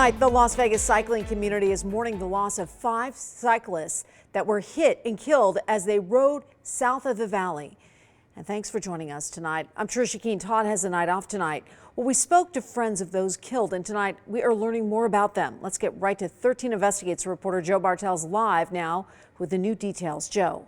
Tonight, the Las Vegas cycling community is mourning the loss of 5 cyclists that were hit and killed as they rode south of the valley. And thanks for joining us tonight. I'm Tricia Keene. Todd has a night off tonight. Well, we spoke to friends of those killed, and tonight we are learning more about them. Let's get right to 13 Investigates reporter Joe Bartel's live now with the new details. Joe.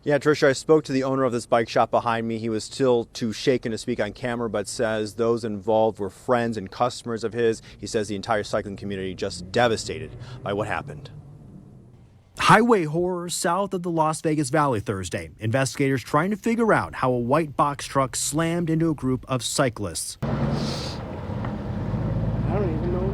Yeah, Tricia, I spoke to the owner of this bike shop behind me. He was still too shaken to speak on camera, but says those involved were friends and customers of his. He says the entire cycling community just devastated by what happened. Highway horror south of the Las Vegas Valley Thursday. Investigators trying to figure out how a white box truck slammed into a group of cyclists. I don't even know.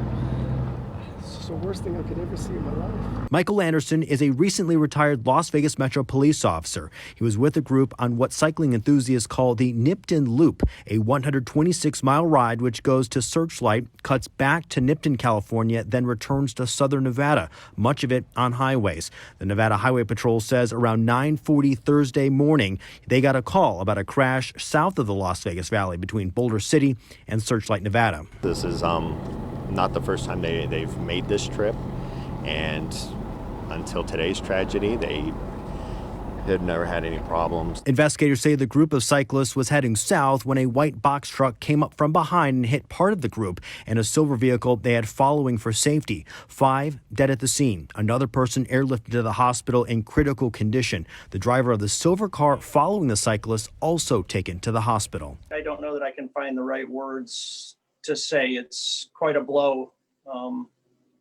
It's just the worst thing I could ever see in my life. Michael Anderson is a recently retired Las Vegas Metro police officer. He was with a group on what cycling enthusiasts call the Nipton Loop, a 126-mile ride which goes to Searchlight, cuts back to Nipton, California, then returns to southern Nevada, much of it on highways. The Nevada Highway Patrol says around 9:40 Thursday morning, they got a call about a crash south of the Las Vegas Valley between Boulder City and Searchlight, Nevada. This is not the first time they've made this trip, and until today's tragedy, they had never had any problems. Investigators say the group of cyclists was heading south when a white box truck came up from behind and hit part of the group and a silver vehicle they had following for safety. 5 dead at the scene. Another person airlifted to the hospital in critical condition. The driver of the silver car following the cyclist also taken to the hospital. I don't know that I can find the right words to say. It's quite a blow.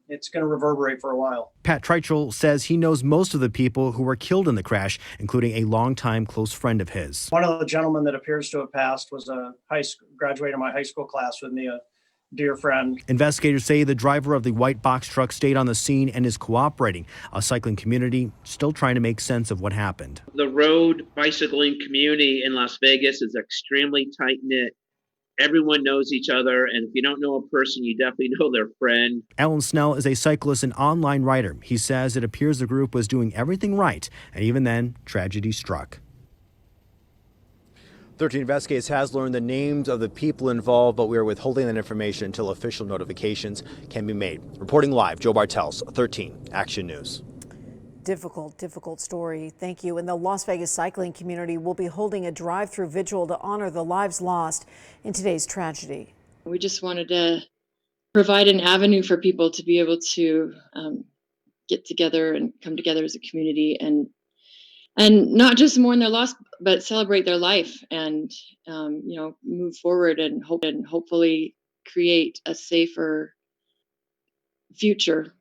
It's going to reverberate for a while. Pat Treichel says he knows most of the people who were killed in the crash, including a longtime close friend of his. One of the gentlemen that appears to have passed was a graduate of my high school class with me, a dear friend. Investigators say the driver of the white box truck stayed on the scene and is cooperating. A cycling community still trying to make sense of what happened. The road bicycling community in Las Vegas is extremely tight-knit. Everyone knows each other, and if you don't know a person, you definitely know their friend. Alan Snell is a cyclist and online writer. He says it appears the group was doing everything right, and even then, tragedy struck. 13 Investigates has learned the names of the people involved, but we are withholding that information until official notifications can be made. Reporting live, Joe Bartels, 13 Action News. Difficult story. Thank you. And the Las Vegas cycling community will be holding a drive-thru vigil to honor the lives lost in today's tragedy. We just wanted to provide an avenue for people to be able to get together and come together as a community and not just mourn their loss, but celebrate their life and move forward and hopefully create a safer future.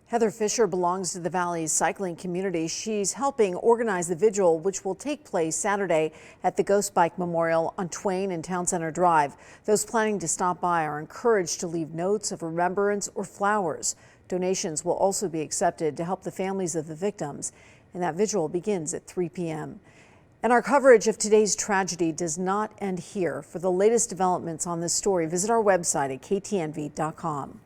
Heather Fisher belongs to the Valley's cycling community. She's helping organize the vigil, which will take place Saturday at the Ghost Bike Memorial on Twain and Town Center Drive. Those planning to stop by are encouraged to leave notes of remembrance or flowers. Donations will also be accepted to help the families of the victims, and that vigil begins at 3 p.m. And our coverage of today's tragedy does not end here. For the latest developments on this story, visit our website at ktnv.com.